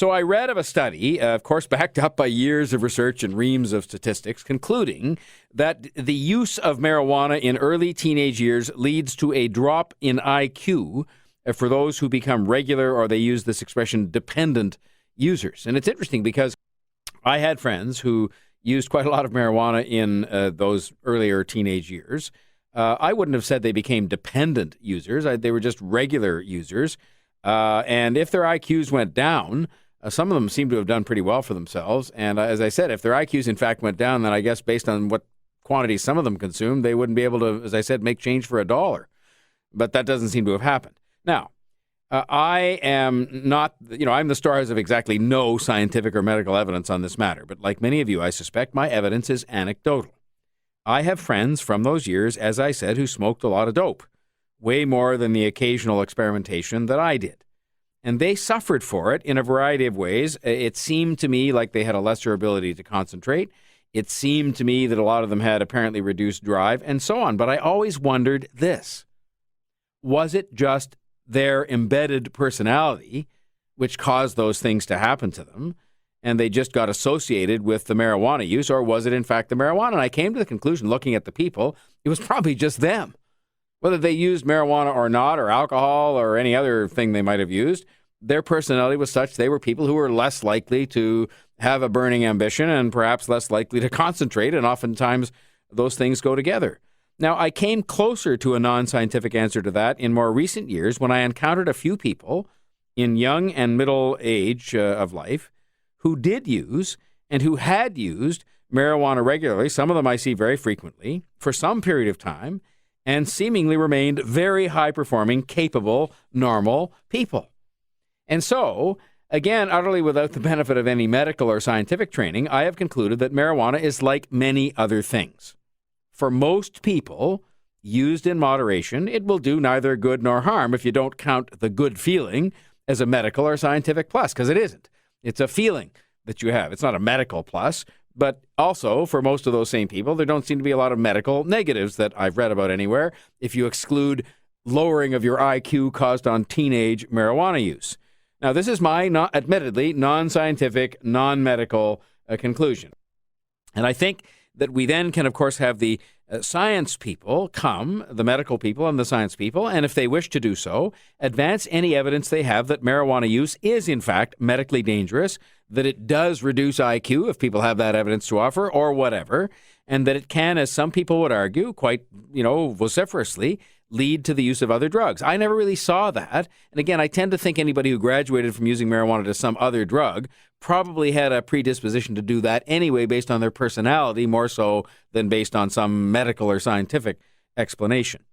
So I read of a study, of course, backed up by years of research and reams of statistics, concluding that the use of marijuana in early teenage years leads to a drop in IQ for those who become regular, or they use this expression, dependent users. And it's interesting because I had friends who used quite a lot of marijuana in those earlier teenage years. I wouldn't have said they became dependent users. They were just regular users. And if their IQs went down, some of them seem to have done pretty well for themselves. And as I said, if their IQs in fact went down, then I guess based on what quantity some of them consumed, they wouldn't be able to, as I said, make change for $1. But that doesn't seem to have happened. Now, I am not, I'm the stars of exactly no scientific or medical evidence on this matter. But like many of you, I suspect my evidence is anecdotal. I have friends from those years, as I said, who smoked a lot of dope, way more than the occasional experimentation that I did. And they suffered for it in a variety of ways. It seemed to me like they had a lesser ability to concentrate. It seemed to me that a lot of them had apparently reduced drive and so on. But I always wondered this. Was it just their embedded personality which caused those things to happen to them, and they just got associated with the marijuana use, or was it in fact the marijuana? And I came to the conclusion, looking at the people, it was probably just them. Whether they used marijuana or not, or alcohol or any other thing they might have used, their personality was such they were people who were less likely to have a burning ambition and perhaps less likely to concentrate, and oftentimes those things go together. Now, I came closer to a non-scientific answer to that in more recent years when I encountered a few people in young and middle age of life who did use and who had used marijuana regularly. Some of them I see very frequently for some period of time, and seemingly remained very high-performing, capable, normal people. And so, again, utterly without the benefit of any medical or scientific training, I have concluded that marijuana is like many other things. For most people, used in moderation, it will do neither good nor harm if you don't count the good feeling as a medical or scientific plus, because it isn't. It's a feeling that you have. It's not a medical plus. But also, for most of those same people, there don't seem to be a lot of medical negatives that I've read about anywhere, if you exclude lowering of your IQ caused on teenage marijuana use. Now, this is my, admittedly, non-scientific, non-medical conclusion. And I think that we then can, of course, have the science people come, the medical people and the science people, and if they wish to do so, advance any evidence they have that marijuana use is, in fact, medically dangerous, that it does reduce IQ if people have that evidence to offer, or whatever, and that it can, as some people would argue, quite, vociferously, lead to the use of other drugs. I never really saw that. And again, I tend to think anybody who graduated from using marijuana to some other drug probably had a predisposition to do that anyway based on their personality, more so than based on some medical or scientific explanation.